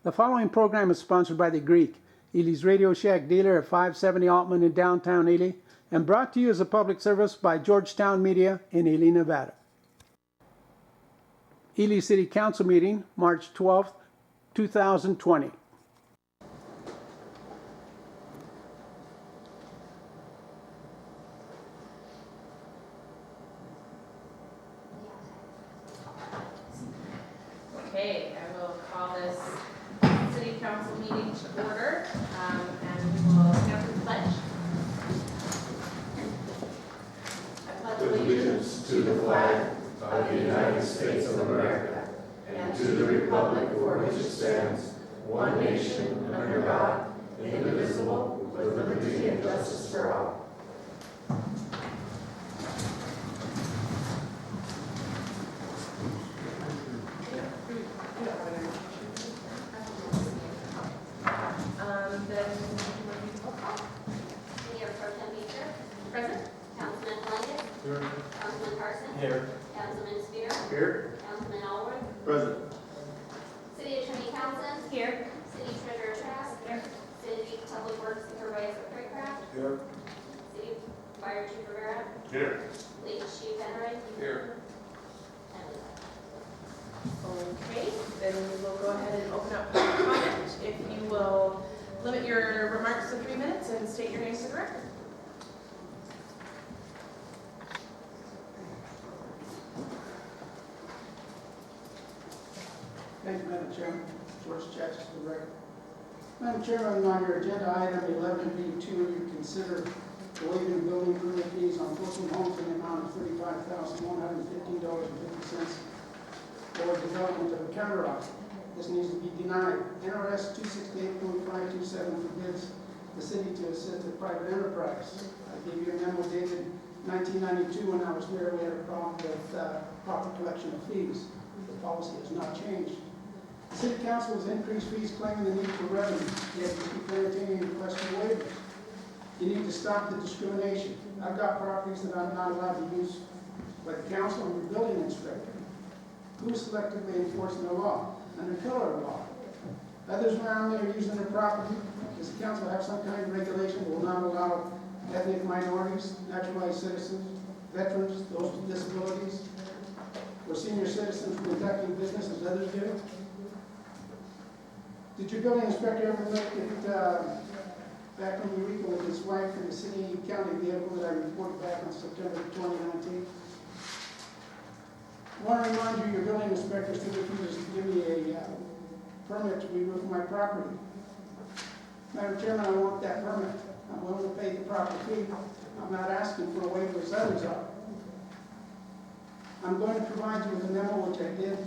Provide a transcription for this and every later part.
The following program is sponsored by The Greek, Ely's Radio Shack dealer at 570 Altman in downtown Ely, and brought to you as a public service by Georgetown Media in Ely, Nevada. Ely City Council meeting, March 12th, 2020. Okay, I will call this city council meeting to order, and we will stand for the pledge. I pledge Allegiance to the flag of the United States of America and to the republic for which it stands, one nation, under God, indivisible, with liberty and justice for all. Then we'll do the roll call. Mayor Pro Tem Beecher. Present. Councilman Blanket. Here. Councilman Carson. Here. Councilman Spear. Here. Councilman Allworth. Present. City Attorney Townsend. Here. City Treasurer Trask. Here. City Public Works Supervisor Craycraft. Here. City Fire Chief Rivera. Here. Police Chief Henry. Here. And Okay, then we will go ahead and open up public comment. If you will limit your remarks to 3 minutes and state your name for the record. Thank you, Madam Chairman. George Chachis for the record. Madam Chairman, on your agenda item 11B2, you consider waiving building permit fees on 14 homes in the amount of $35,115.50 for development of a counter offer. This needs to be denied. NRS 268.527 forbids the city to assist a private enterprise. I gave you a memo dated 1992 when I was mayor. We had a problem with proper collection of fees. The policy has not changed. The city council has increased fees claiming the need for revenue, yet you keep entertaining requests for waivers. You need to stop the discrimination. I've got properties that I'm not allowed to use by the council and the building inspector. Who's selectively enforcing the law? Under color law. Others around there are using their property. Does the council have some kind of regulation that will not allow ethnic minorities, naturalized citizens, veterans, those with disabilities, or senior citizens conducting business as others do? Did your building inspector ever look at back when Eureka with his wife in the city county vehicle that I reported back on September 2019? I want to remind you, your building inspector still refuses to give me a permit to re-roof my property. Madam Chairman, I want that permit. I'm willing to pay the proper fee. I'm not asking for a waiver as others are. I'm going to provide you with a memo which I did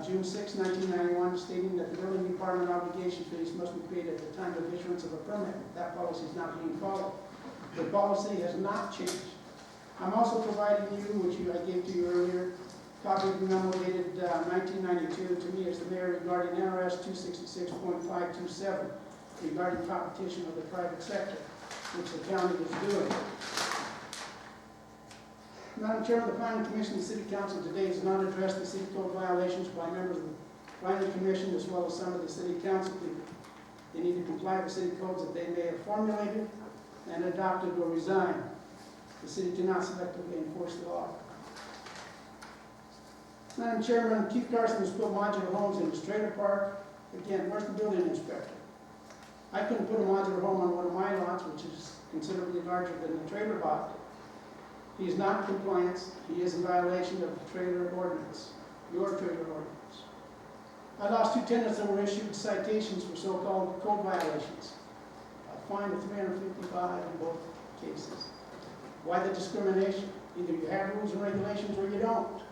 June 6, 1991, stating that the building department obligation fees must be paid at the time of issuance of a permit. That policy is not being followed. The policy has not changed. I'm also providing you, which I gave to you earlier, copy of the memo dated 1992 to me as the mayor regarding NRS 266.527 regarding competition of the private sector, which the county is doing. Madam Chairman, the Planning Commission and City Council today has not addressed the city code violations by members of the Planning Commission as well as some of the City Council people. They need to comply with city codes that they may have formulated and adopted or resigned. The city cannot selectively enforce the law. Madam Chairman, Keith Carson has built modular homes in his trailer park. Again, where's the building inspector? I couldn't put a modular home on one of my lots, which is considerably larger than the trailer lot. He is not in compliance. He is in violation of the trailer ordinance, your trailer ordinance. I lost 2 tenants that were issued citations for so-called code violations. A fine of $355 in both cases. Why the discrimination? Either you have rules and regulations or you don't.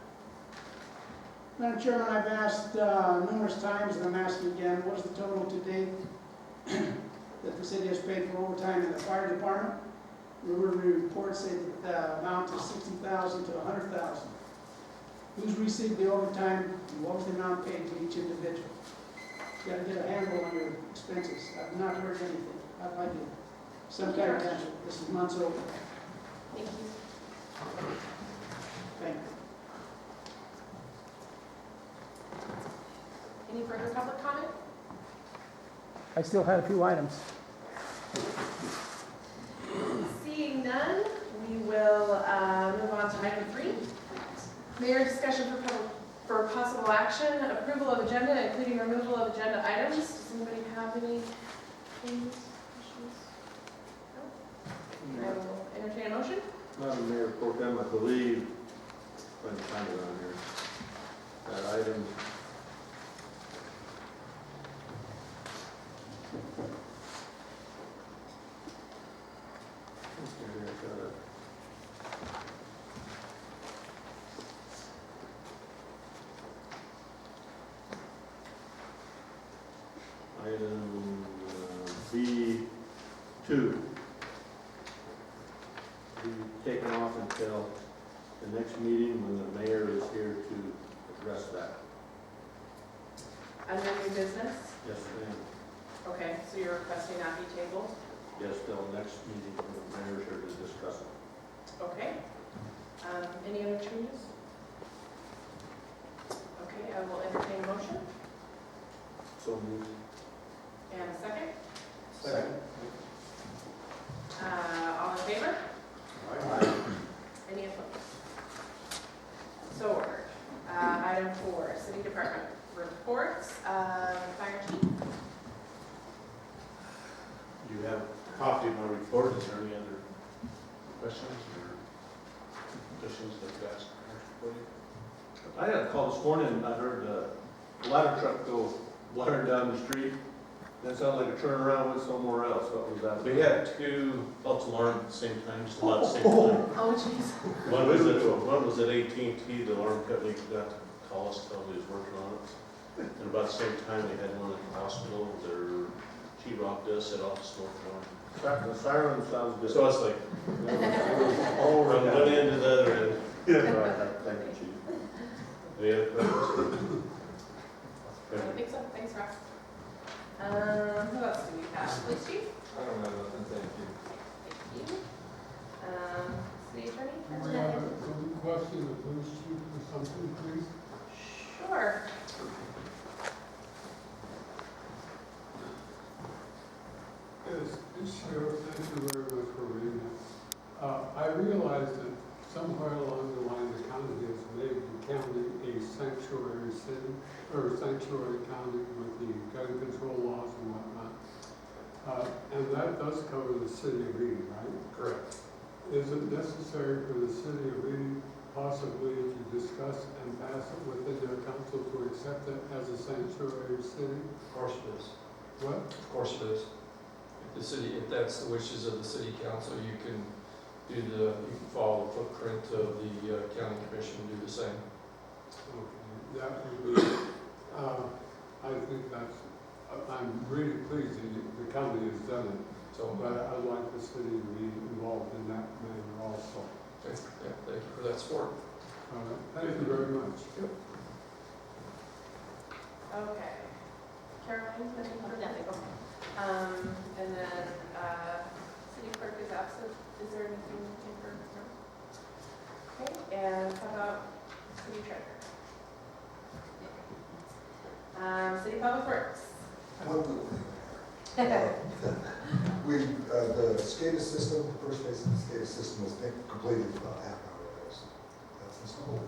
Madam Chairman, I've asked numerous times, and I'm asking again, what is the total to date that the city has paid for overtime in the fire department? River reports say that the amount is $60,000 to $100,000. Who's received the overtime and what was the amount paid to each individual? You got to get a handle on your expenses. I've not heard anything. I'd like some kind of answer. This is months over. Thank you. Thank you. Any further public comment? I still had a few items. Seeing none, we will move on to item 3. Mayor discussion for possible action, approval of agenda, including removal of agenda items. Does anybody have any things, questions? No? I will entertain a motion. Madam Mayor, Pro Tem, I believe, if I can find it on here, that item. Okay, I got it. Item B2. Be taken off until the next meeting when the mayor is here to address that. Under new business? Yes, ma'am. Okay, so you're requesting that be tabled? Yes, till next meeting when the mayor is here to discuss it. Okay. Any other changes? Okay, I will entertain a motion. So moved. And a second? Second. All in favor? Aye. Any opposed? So ordered. Item 4, city department reports. Fire chief? You have a copy of my report. Is there any other questions or additions that you asked for you? I had a call this morning, and I heard a ladder truck go blaring down the street. That sounded like a turnaround, went somewhere else. What was that? We had 2 false alarms at the same time, just about the same time. Oh, jeez. One was at AT&T, the alarm company forgot to call us, tell me he was working on it. And about the same time, they had one at the hospital, their T-Rock does set off a smoke alarm. The siren sounds good. So it's like, All from one end to the other end. Yeah, right. Thank you, Chief. Any other questions? I don't think so. Thanks, Ross. Who else do we have? Police chief? I don't have nothing, thank you. Thank you. City attorney? We have a question, the police chief or something, please. Sure. Yes, Sheriff, thank you very much for reading that. I realize that somewhere along the line, the county has made the county a sanctuary city, or sanctuary county with the gun control laws and whatnot. And that does cover the city of Eden, right? Correct. Is it necessary for the city of Eden possibly to discuss and pass it within their council to accept it as a sanctuary city? Of course it is. What? Of course it is. If the city, if that's the wishes of the city council, you can you can follow the footprint of the county commission and do the same. Okay, that would be, I think that's, I'm really pleased that the county has done it, So, but I'd like the city to be involved in that manner also. yeah, thank you for that support. All right, thank you very much. Okay. Caroline, nothing for Nothing. Okay. And then, city clerk is absent. Is there anything for her? Okay, and how about city treasurer? City public works. We, the SCADA system, the first phase of the SCADA system was completed about half an hour ago. So that's installed.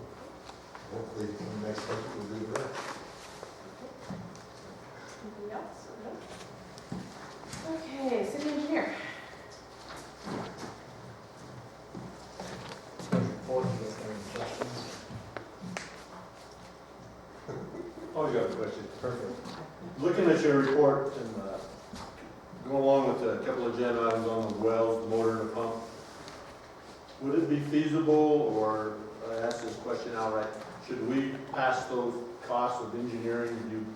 Hopefully, in the next month, we'll do that. Anything else? No? Okay, city engineer. Oh, you have a question? Perfect. Looking at your report and going along with a couple of agenda items on the wells, the motor and the pump, would it be feasible, or I asked this question outright, should we pass those costs of engineering, you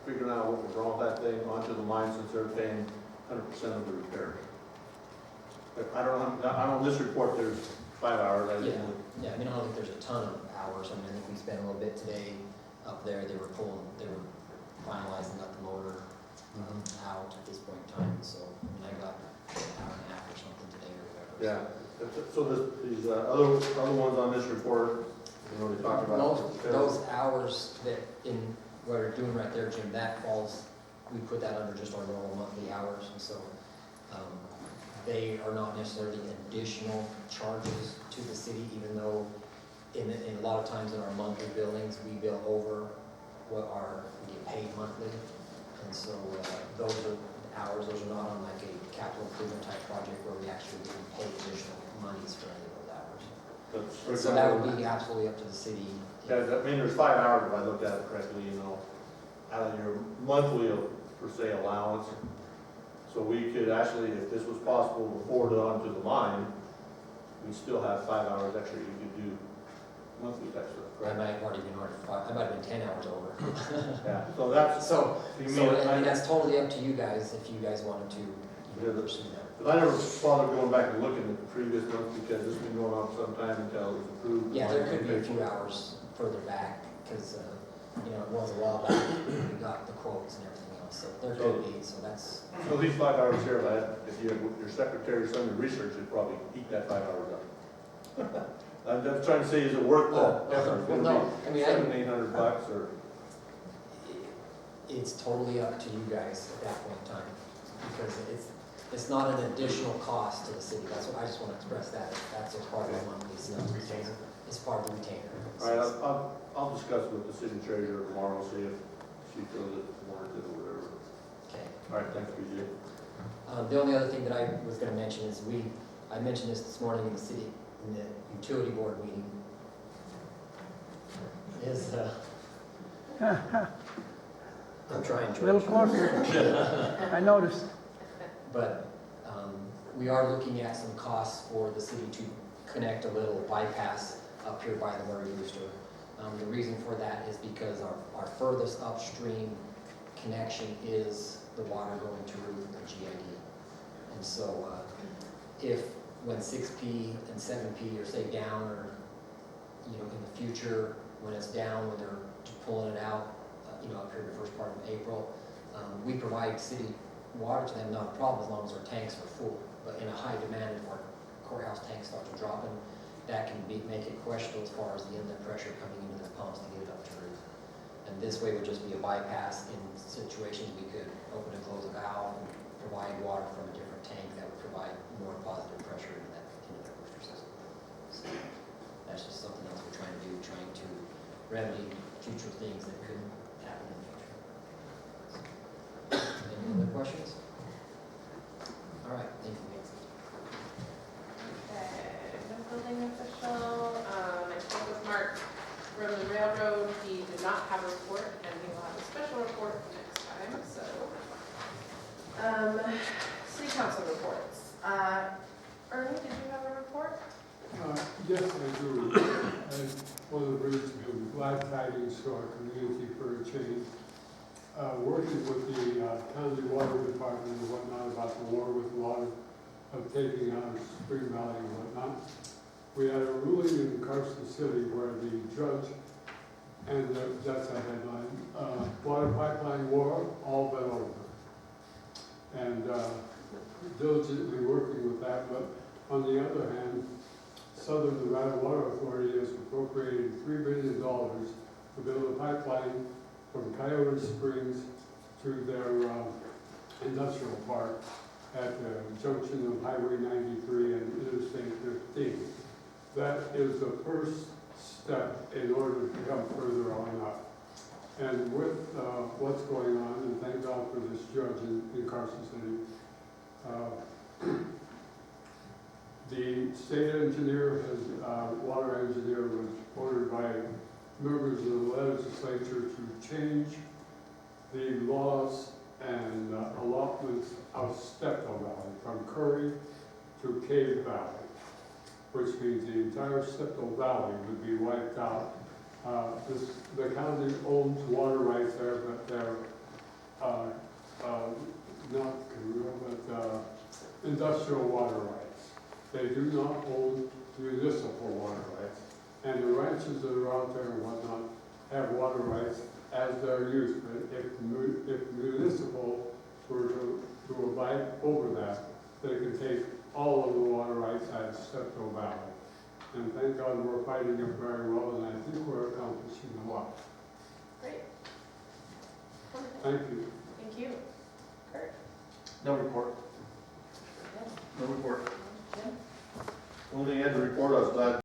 figuring out what was wrong with that thing onto the line since they're paying 100% of the repairs? I don't know, on this report, there's 5 hours. I didn't- Yeah, I mean, I don't think there's a ton of hours. I mean, I think we spent a little bit today up there. They were finalizing up the motor out at this point in time. So, I mean, I got an hour and a half or something today or whatever. Yeah, so these other ones on this report, you know, they talk about. Those hours that in what we're doing right there, Jim, that falls we put that under just our normal monthly hours, and so, they are not necessarily additional charges to the city, even though in a lot of times in our monthly billings, we bill over what we get paid monthly. And so, those are hours, those are not on like a capital improvement type project where we actually get paid additional monies for any of those hours. But for So that would example, be absolutely up to the city. yeah, I mean, there's 5 hours if I looked at it correctly, you know, out of your monthly, per se, allowance. So we could actually, if this was possible, forward it on to the line, we still have 5 hours extra you could do monthly type stuff, I correct? might have already been I might have been 10 hours over. Yeah, so that's, So, you so, mean, I mean, that's totally up to you guys, if you guys wanted to, Yeah, pursue that. but I never bothered going back and looking at the previous month because this has been going on some time until it was approved. Yeah, there could be a few hours further back, because, you know, it was a while back, we got the quotes and everything else, so there could be, so that's, So these 5 hours here, if you have your secretary or some of your research, you'd probably eat that 5 hours up. I'm just trying to say, is it worth Oh, the effort? well, no, I mean, $700-800 or? it's totally up to you guys at that point in time, because it's not an additional cost to the city, that's what, I just want to express that, that's a part of the monthly, it's not retainer, it's part of the retainer. All right, I'll discuss with the city treasurer tomorrow, see if she feels it's warranted or whatever. Okay. All right, thanks, BJ. The only other thing that I was gonna mention is I mentioned this morning in the utility board meeting, is, I'm trying to. A little closer. I noticed. But we are looking at some costs for the city to connect a little bypass up here by the Murray Rooster. The reason for that is because our furthest upstream connection is the water going to Ruth and GID. And so when 6P and 7P are say down, or you know, in the future when it's down, when they're pulling it out, you know, up here in the first part of April, we provide city water to them, not a problem as long as our tanks are full. But in a high demand, if our courthouse tanks start to drop, that can make it questionable as far as the inlet pressure coming into the pumps to get it up to roof. And this way would just be a bypass in situations we could open and close a valve and provide water from a different tank that would provide more positive pressure into that booster system. So that's just something else we're trying to do, trying to remedy future things that could happen in the future. Any other questions? All right, thank you. Okay, no building official, I spoke with Mark from the railroad, he did not have a report, and he will have a special report next time, so. City council reports, Ernie, did you have a report? Yes, I do. I want to bring some glad tidings to our community for a change. Working with the county water department and whatnot about the war with water of taking out Spring Valley and whatnot. We had a ruling in Carson City where the judge, and that's a headline, water pipeline war, all but over. And diligently working with that, but on the other hand, Southern Nevada Water Authority has appropriated $3 billion to build a pipeline from Coyote Springs to their industrial park at the junction of Highway 93 and Interstate 15. That is the first step in order to come further on up. And with what's going on, and thank God for this judge in Carson City, the state engineer, water engineer, was ordered by members of the legislature to change the laws and allotments of Steptoe Valley from Curry to Cave Valley, which means the entire Steptoe Valley would be wiped out. The county owns water rights there, but they're not communal, but industrial water rights. They do not own municipal water rights. And the ranches that are out there and whatnot have water rights as they're used. But if municipal were to abide over that, they could take all of the water rights at Steptoe Valley. And thank God we're fighting it very well, and I think we're accomplishing a lot. Great. Thank you. Thank you. No report. Yes. No report. Jim? Only thing I had to report, I was glad